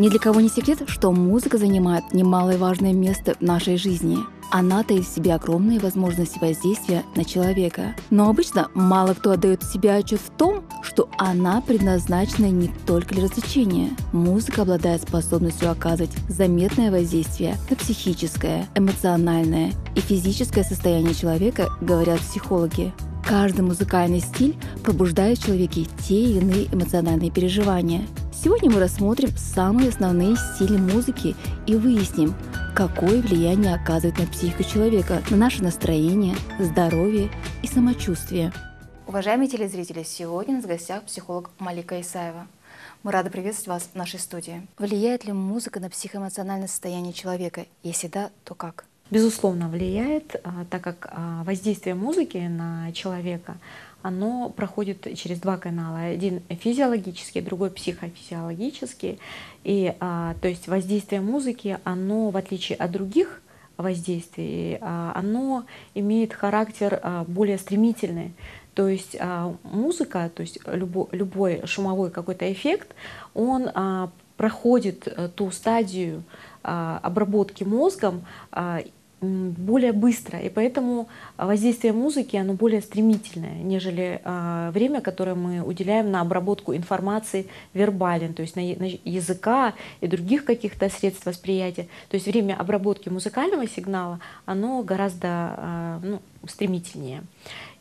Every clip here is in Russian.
Ни для кого не секрет, что музыка занимает немалое важное место в нашей жизни. Она таит в себе огромные возможности воздействия на человека. Но обычно мало кто отдает себе отчет в том, что она предназначена не только для развлечения. Музыка обладает способностью оказывать заметное воздействие на психическое, эмоциональное и физическое состояние человека, говорят психологи. Каждый музыкальный стиль пробуждает в человеке те или иные эмоциональные переживания. Сегодня мы рассмотрим самые основные стили музыки и выясним, какое влияние оказывает на психику человека, на наше настроение, здоровье и самочувствие. Уважаемые телезрители, сегодня у нас в гостях психолог Малика Исаева. Мы рады приветствовать вас в нашей студии. Влияет ли музыка на психоэмоциональное состояние человека? Если да, то как? Безусловно, влияет, так как воздействие музыки на человека, оно проходит через два канала. Один физиологический, другой психофизиологический. И, то есть воздействие музыки, оно, в отличие от других воздействий, оно имеет характер более стремительный. То есть музыка, то есть любой шумовой какой-то эффект, он проходит ту стадию обработки мозгом более быстро, и поэтому воздействие музыки оно более стремительное, нежели время, которое мы уделяем на обработку информации вербален, то есть на языка и других каких-то средств восприятия. То есть время обработки музыкального сигнала оно гораздо стремительнее.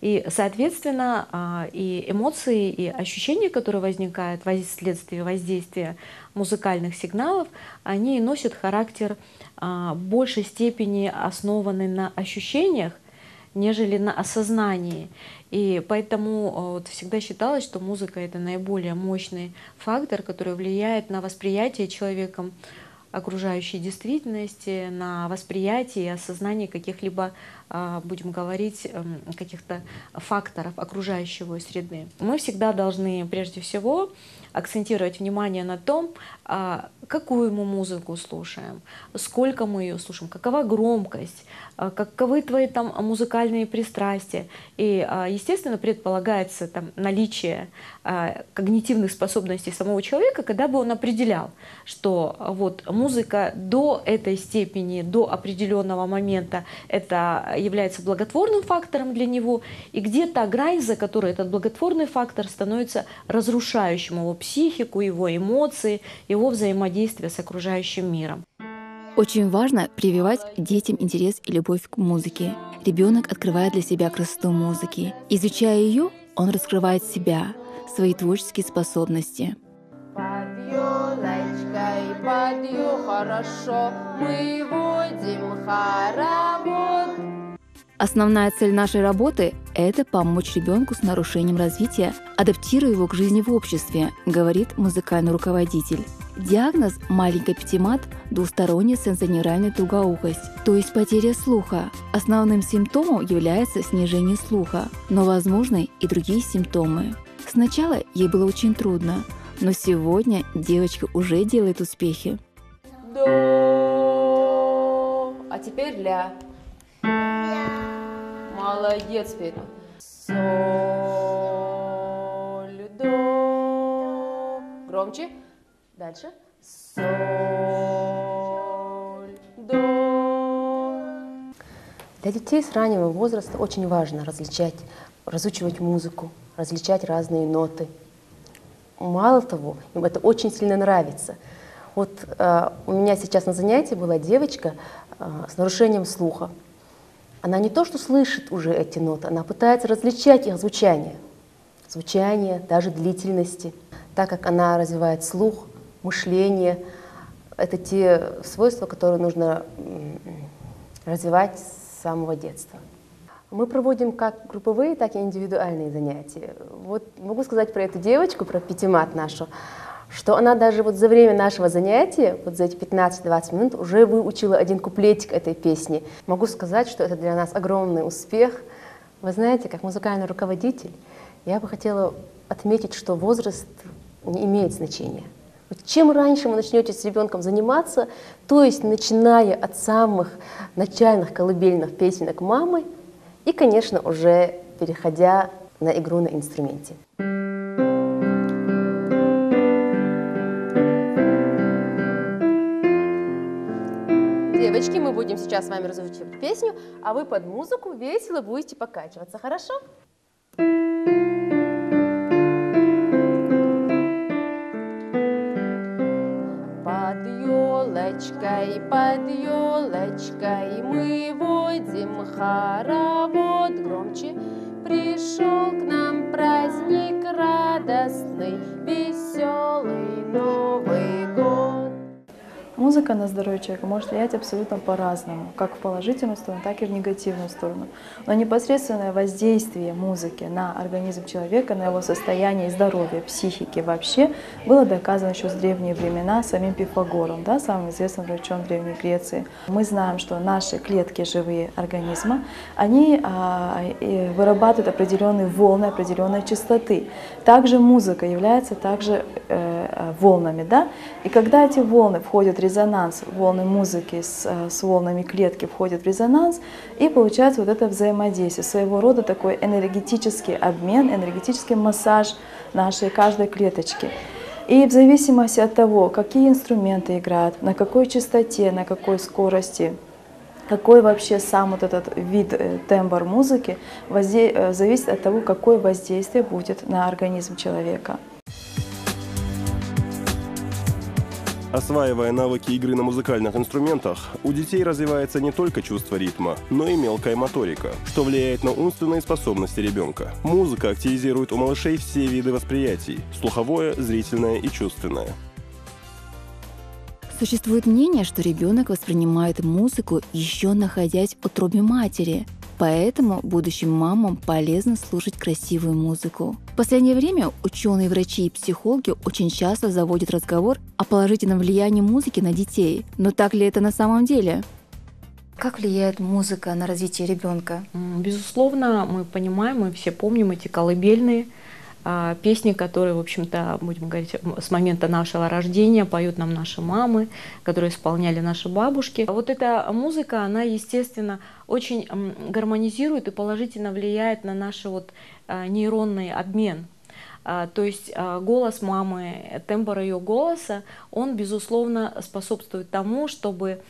И, соответственно, и эмоции, и ощущения, которые возникают вследствие воздействия музыкальных сигналов, они носят характер большей степени основаны на ощущениях, нежели на осознании. И поэтому вот всегда считалось, что музыка — это наиболее мощный фактор, который влияет на восприятие человеком окружающей действительности, на восприятие и осознание каких-либо, будем говорить, каких-то факторов окружающей среды. Мы всегда должны прежде всего акцентировать внимание на том, какую мы музыку слушаем, сколько мы ее слушаем, какова громкость, каковы твои там музыкальные пристрастия. И, естественно, предполагается там наличие когнитивных способностей самого человека, когда бы он определял, что вот музыка до этой степени, до определенного момента это является благотворным фактором для него, и где-то грань, за которой этот благотворный фактор становится разрушающим его психику, его эмоции, его взаимодействие с окружающим миром. Очень важно прививать детям интерес и любовь к музыке. Ребенок открывает для себя красоту музыки. Изучая ее, он раскрывает себя, свои творческие способности. Под елочкой, хорошо, мы будем хоровод. Основная цель нашей работы — это помочь ребенку с нарушением развития, адаптируя его к жизни в обществе, говорит музыкальный руководитель. Диагноз маленький пятимат — двусторонняя сенсоневральная тугоухость, то есть потеря слуха. Основным симптомом является снижение слуха, но возможны и другие симптомы. Сначала ей было очень трудно, но сегодня девочка уже делает успехи. До. А теперь ля. Молодец, Петя. Соль, до. Громче. Дальше. Соль, до. Для детей с раннего возраста очень важно разучивать музыку, различать разные ноты. Мало того, им это очень сильно нравится. Вот у меня сейчас на занятии была девочка с нарушением слуха. Она не то что слышит уже эти ноты, она пытается различать их звучание, даже длительности, так как она развивает слух, мышление. Это те свойства, которые нужно развивать с самого детства. Мы проводим как групповые, так и индивидуальные занятия. Вот могу сказать про эту девочку, про пятимат нашу, что она даже вот за время нашего занятия, вот за эти 15-20 минут, уже выучила один куплетик этой песни. Могу сказать, что это для нас огромный успех. Вы знаете, как музыкальный руководитель, я бы хотела отметить, что возраст не имеет значения. Вот чем раньше вы начнете с ребенком заниматься, то есть начиная от самых начальных колыбельных песенок мамы, и, конечно, уже переходя на игру на инструменте. девочки, мы будем сейчас с вами разучивать песню, а вы под музыку весело будете покачиваться, хорошо? Под елочкой мы водим хоровод громче. Пришел к нам праздник радостный, веселый Новый год. Музыка на здоровье человека может влиять абсолютно по-разному, как в положительную сторону, так и в негативную сторону. Но непосредственное воздействие музыки на организм человека, на его состояние здоровья, психики вообще, было доказано еще с древние времена самим Пифагором, да, самым известным врачом Древней Греции. Мы знаем, что наши клетки живые организма, они вырабатывают определенные волны, определенной частоты. Также музыка является также волнами, да? И когда эти волны входят в резонанс, волны музыки с волнами клетки входят в резонанс, и получается вот это взаимодействие, своего рода такой энергетический обмен, энергетический массаж нашей каждой клеточки. И в зависимости от того, какие инструменты играют, на какой частоте, на какой скорости, какой вообще сам вот этот вид, тембр музыки, зависит от того, какое воздействие будет на организм человека. Осваивая навыки игры на музыкальных инструментах, у детей развивается не только чувство ритма, но и мелкая моторика, что влияет на умственные способности ребенка. Музыка активизирует у малышей все виды восприятий – слуховое, зрительное и чувственное. Существует мнение, что ребенок воспринимает музыку, еще находясь в утробе матери. Поэтому будущим мамам полезно слушать красивую музыку. В последнее время ученые, врачи и психологи очень часто заводят разговор о положительном влиянии музыки на детей. Но так ли это на самом деле? Как влияет музыка на развитие ребенка? Безусловно, мы понимаем, мы все помним эти колыбельные песни, которые, в общем-то, будем говорить, с момента нашего рождения поют нам наши мамы, которые исполняли наши бабушки. Вот эта музыка, она, естественно, очень гармонизирует и положительно влияет на наш нейронный обмен. То есть голос мамы, тембр ее голоса, он, безусловно, способствует тому, чтобы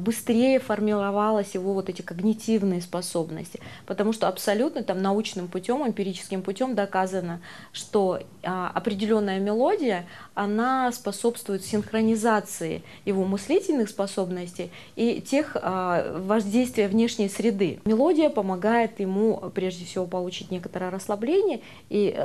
быстрее формировалась его вот эти когнитивные способности. Потому что абсолютно там научным путем, эмпирическим путем доказано, что определенная мелодия, она способствует синхронизации его мыслительных способностей и тех воздействия внешней среды. Мелодия помогает ему прежде всего получить некоторое расслабление и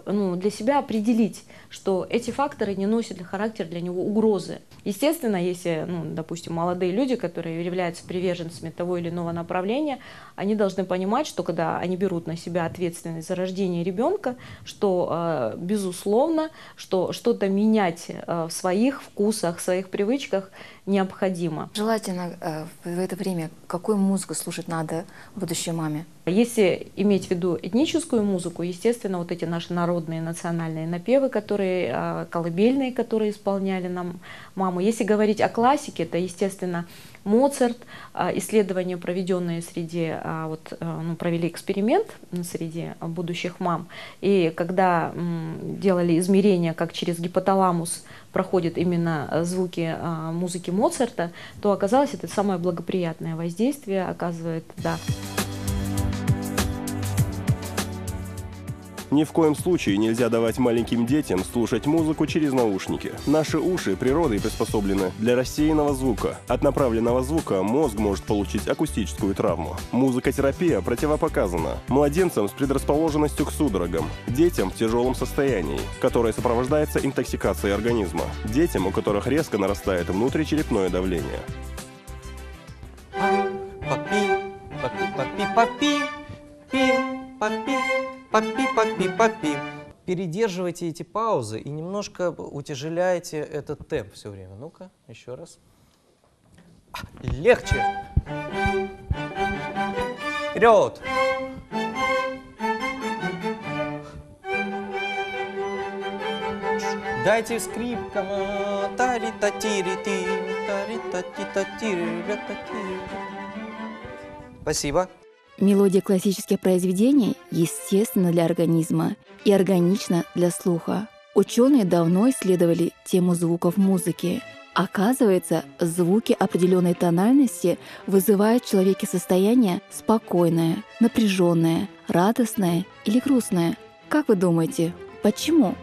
для себя определить, что эти факторы не носят характер для него угрозы. Естественно, если, допустим, молодые люди, которые являются приверженцами того или иного направления, они должны понимать, что когда они берут на себя ответственность за рождение ребенка, что, безусловно, что что-то менять в своих вкусах, в своих привычках необходимо. Желательно в это время какую музыку слушать надо будущей маме? Если иметь в виду этническую музыку, естественно, вот эти наши народные национальные напевы, которые колыбельные, которые исполняли нам маму. Если говорить о классике, это, естественно, Моцарт, исследования, проведенные среди, провели эксперимент среди будущих мам, и когда делали измерения, как через гипоталамус проходят именно звуки музыки Моцарта, то оказалось, это самое благоприятное воздействие оказывает, да. Ни в коем случае нельзя давать маленьким детям слушать музыку через наушники. Наши уши природой приспособлены для рассеянного звука. От направленного звука мозг может получить акустическую травму. Музыкотерапия противопоказана младенцам с предрасположенностью к судорогам, детям в тяжелом состоянии, которое сопровождается интоксикацией организма, детям, у которых резко нарастает внутричерепное давление. Папи. Передерживайте эти паузы и немножко утяжеляйте этот темп все время. Ну-ка, еще раз. Легче. Вперед. Дайте скрипкам. Спасибо. Мелодия классических произведений естественна для организма и органична для слуха. Ученые давно исследовали тему звуков музыки. Оказывается, звуки определенной тональности вызывают в человеке состояние спокойное, напряженное, радостное или грустное. Как вы думаете, почему?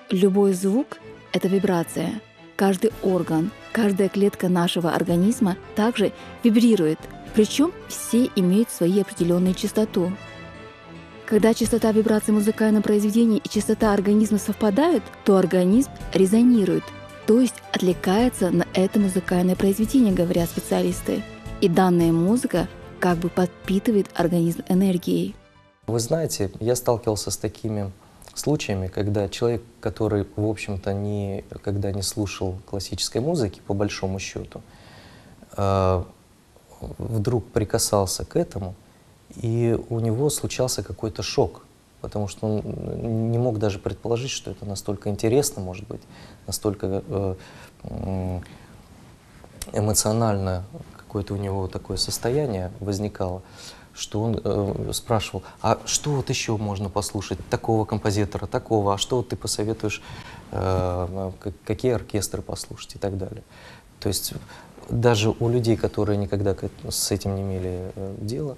Любой звук — это вибрация. Каждый орган, каждая клетка нашего организма также вибрирует, причем все имеют свои определенную частоту. Когда частота вибрации музыкального произведения и частота организма совпадают, то организм резонирует, то есть откликается на это музыкальное произведение, говорят специалисты. И данная музыка как бы подпитывает организм энергией. Вы знаете, я сталкивался с такими случаями, когда человек, который, в общем-то, никогда не слушал классической музыки, по большому счету, вдруг прикасался к этому, и у него случался какой-то шок, потому что он не мог даже предположить, что это настолько интересно, может быть, настолько эмоционально какое-то у него такое состояние возникало, что он спрашивал, а что вот еще можно послушать такого композитора, такого, а что вот ты посоветуешь, какие оркестры послушать и так далее. То есть даже у людей, которые никогда с этим не имели дела,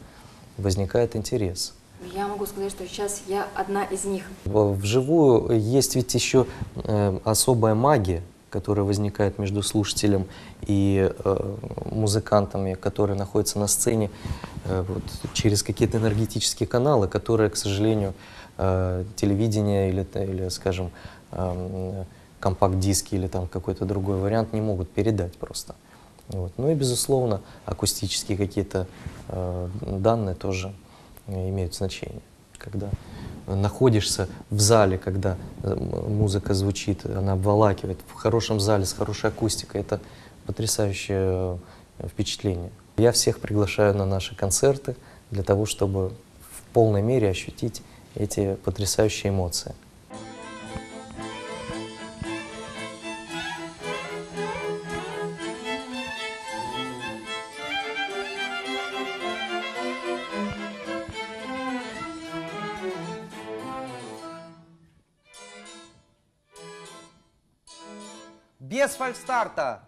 возникает интерес. Я могу сказать, что сейчас я одна из них. Вживую есть ведь еще особая магия, которая возникает между слушателем и музыкантами, которые находятся на сцене, вот, через какие-то энергетические каналы, которые, к сожалению, телевидение или скажем, компакт-диски или там какой-то другой вариант не могут передать просто. Вот. Ну и, безусловно, акустические какие-то данные тоже имеют значение. Когда находишься в зале, когда музыка звучит, она обволакивает, в хорошем зале с хорошей акустикой, это потрясающее впечатление. Я всех приглашаю на наши концерты для того, чтобы в полной мере ощутить эти потрясающие эмоции. Без фальстарта.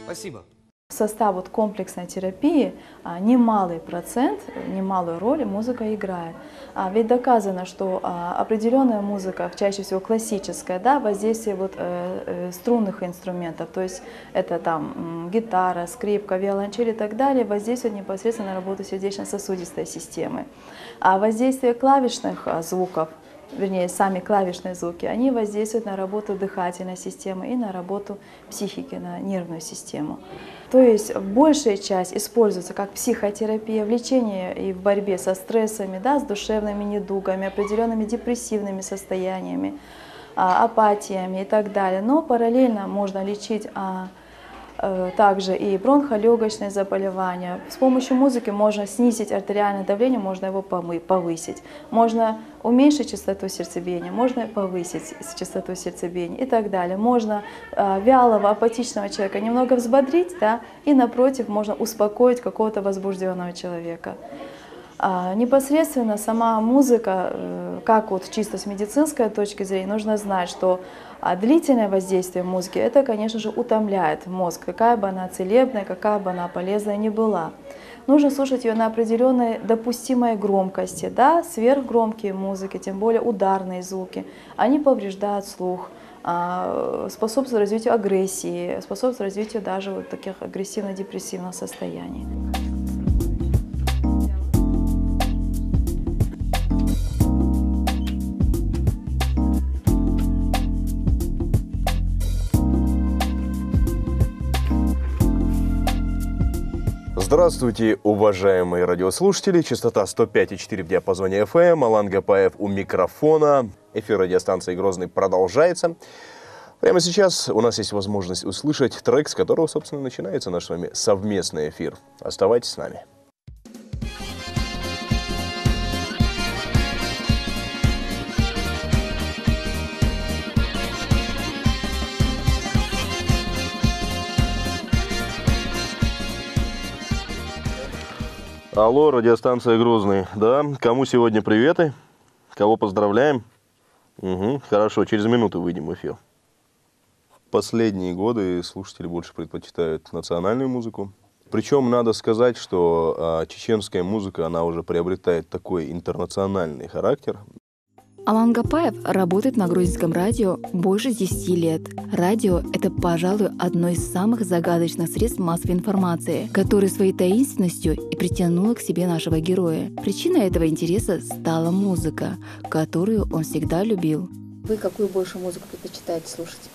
Спасибо. В состав вот комплексной терапии немалый процент, немалую роль музыка играет. Ведь доказано, что определенная музыка, чаще всего классическая, да, воздействие вот, струнных инструментов, то есть это там гитара, скрипка, виолончель и так далее, воздействует непосредственно на работу сердечно-сосудистой системы. А воздействие клавишных звуков, вернее, сами клавишные звуки, они воздействуют на работу дыхательной системы и на работу психики, на нервную систему. То есть большая часть используется как психотерапия в лечении и в борьбе со стрессами, да, с душевными недугами, определенными депрессивными состояниями, апатиями и так далее. Но параллельно можно лечить также и бронхолегочные заболевания. С помощью музыки можно снизить артериальное давление, можно его повысить. Можно уменьшить частоту сердцебиения, можно повысить частоту сердцебиения и так далее. Можно вялого, апатичного человека немного взбодрить, да, и напротив можно успокоить какого-то возбужденного человека. Непосредственно сама музыка, как вот чисто с медицинской точки зрения, нужно знать, что длительное воздействие музыки, это, конечно же, утомляет мозг, какая бы она целебная, какая бы она полезная ни была. Нужно слушать ее на определенной допустимой громкости, да, сверхгромкие музыки, тем более ударные звуки, они повреждают слух, способствуют развитию агрессии, способствуют развитию даже вот таких агрессивно-депрессивных состояний. Здравствуйте, уважаемые радиослушатели. Частота 105,4 в диапазоне FM. Алан Гапаев у микрофона. Эфир радиостанции «Грозный» продолжается. Прямо сейчас у нас есть возможность услышать трек, с которого, собственно, начинается наш с вами совместный эфир. Оставайтесь с нами. Алло, радиостанция «Грозный». Да, кому сегодня приветы? Кого поздравляем? Хорошо, через минуту выйдем в эфир. В последние годы слушатели больше предпочитают национальную музыку. Причем надо сказать, что чеченская музыка, она уже приобретает такой интернациональный характер. Алан Гапаев работает на грузинском радио больше 10 лет. Радио — это, пожалуй, одно из самых загадочных средств массовой информации, которое своей таинственностью и притянуло к себе нашего героя. Причиной этого интереса стала музыка, которую он всегда любил. Вы какую больше музыку предпочитаете слушать?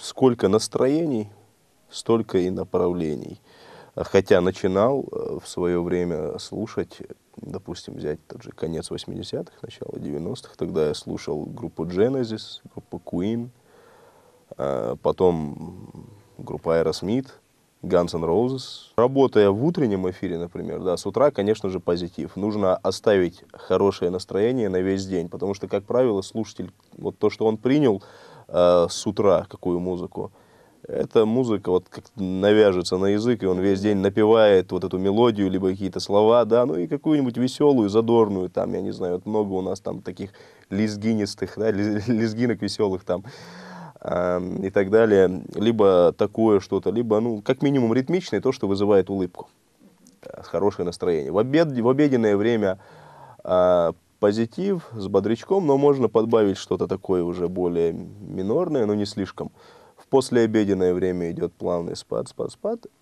Сколько настроений, столько и направлений. Хотя начинал в свое время слушать, допустим, взять тот же конец 80-х, начало 90-х, тогда я слушал группу Genesis, группу Queen, потом группу Aerosmith, Guns N' Roses. Работая в утреннем эфире, например, да, с утра, конечно же, позитив. Нужно оставить хорошее настроение на весь день, потому что, как правило, слушатель, вот то, что он принял с утра, какую музыку, эта музыка вот как навяжется на язык, и он весь день напевает вот эту мелодию, либо какие-то слова, да, ну и какую-нибудь веселую, задорную, там, я не знаю, вот много у нас там таких лезгинистых, да, лезгинок веселых там и так далее. Либо такое что-то, либо, ну, как минимум ритмичное, то, что вызывает улыбку, хорошее настроение. В обеденное время позитив с бодрячком, но можно подбавить что-то такое уже более минорное, но не слишком. В послеобеденное время идет плавный спад.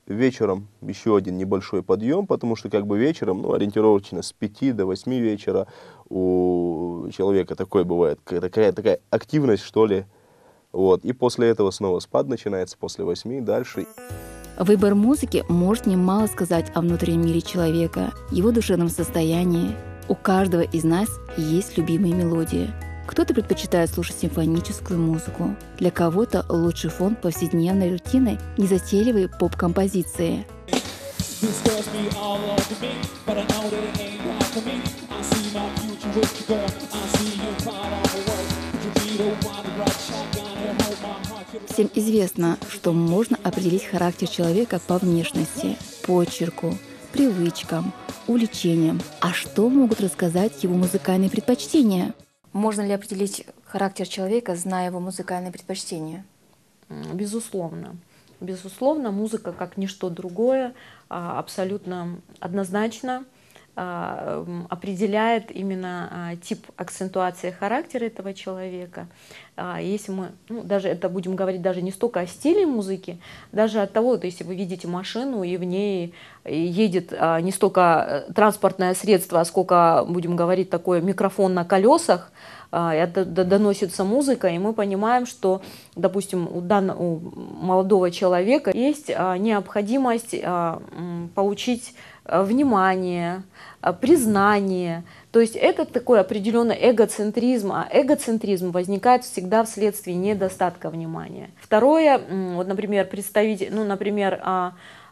Вечером еще один небольшой подъем, потому что как бы вечером, ну, ориентировочно с 5 до 8 вечера у человека такое бывает, такая активность, что ли. Вот. И после этого снова спад начинается, после 8 дальше. Выбор музыки может немало сказать о внутреннем мире человека, его душевном состоянии. У каждого из нас есть любимые мелодии. Кто-то предпочитает слушать симфоническую музыку. Для кого-то лучший фон повседневной рутины — незатейливые поп-композиции. Всем известно, что можно определить характер человека по внешности, почерку, привычкам, увлечениям. А что могут рассказать его музыкальные предпочтения? Можно ли определить характер человека, зная его музыкальные предпочтения? Безусловно. Безусловно, музыка, как ничто другое, абсолютно однозначно определяет именно тип акцентуации характера этого человека. Если мы, даже это будем говорить даже не столько о стиле музыки, даже от того, то есть если вы видите машину, и в ней едет не столько транспортное средство, а сколько, будем говорить, такой микрофон на колесах, доносится музыка, и мы понимаем, что, допустим, у молодого человека есть необходимость получить внимание, признание. То есть это такой определенный эгоцентризм, а эгоцентризм возникает всегда вследствие недостатка внимания. Второе, вот, например, например,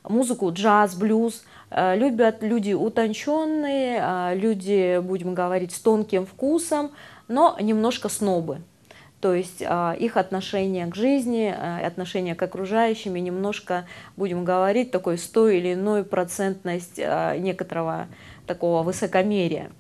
музыку джаз, блюз любят люди утонченные, люди, будем говорить, с тонким вкусом, но немножко снобы. То есть их отношение к жизни, отношение к окружающим, немножко, будем говорить, такой с той или иной процентность некоторого такого высокомерия.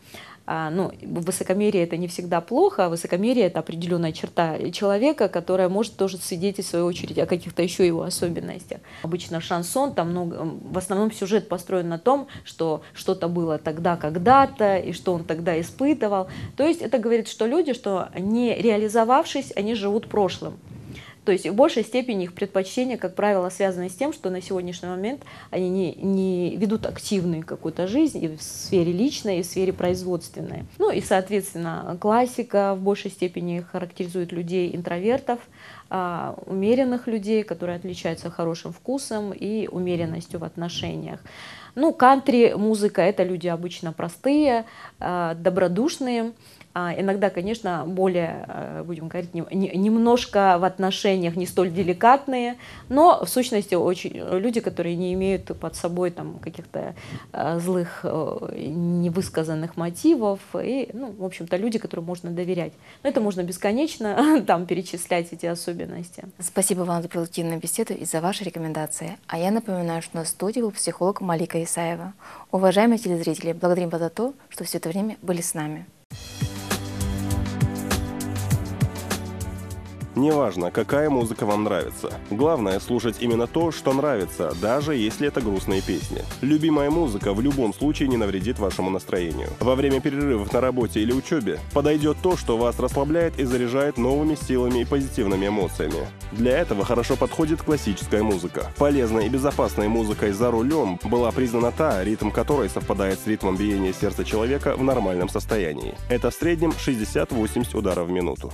Высокомерие — это не всегда плохо, а высокомерие — это определенная черта человека, которая может тоже свидетельствовать, в свою очередь, о каких-то еще его особенностях. Обычно шансон, в основном сюжет построен на том, что что-то было тогда, когда-то, и что он тогда испытывал. То есть это говорит, что люди, что не реализовавшись, они живут прошлым. То есть в большей степени их предпочтения, как правило, связаны с тем, что на сегодняшний момент они не ведут активную какую-то жизнь и в сфере личной, и в сфере производственной. И, соответственно, классика в большей степени характеризует людей интровертов, умеренных людей, которые отличаются хорошим вкусом и умеренностью в отношениях. Кантри-музыка — это люди обычно простые, добродушные. Иногда, конечно, более, будем говорить, немножко в отношениях не столь деликатные, но в сущности очень люди, которые не имеют под собой каких-то злых, невысказанных мотивов, и, в общем-то, люди, которым можно доверять. Но это можно бесконечно перечислять эти особенности. Спасибо вам за продуктивную беседу и за ваши рекомендации. А я напоминаю, что на студии был психолог Малика Исаева. Уважаемые телезрители, благодарим вас за то, что все это время были с нами. Неважно, какая музыка вам нравится. Главное слушать именно то, что нравится, даже если это грустные песни. Любимая музыка в любом случае не навредит вашему настроению. Во время перерывов на работе или учебе подойдет то, что вас расслабляет и заряжает новыми силами и позитивными эмоциями. Для этого хорошо подходит классическая музыка. Полезной и безопасной музыкой за рулем была признана та, ритм которой совпадает с ритмом биения сердца человека в нормальном состоянии. Это в среднем 60-80 ударов в минуту.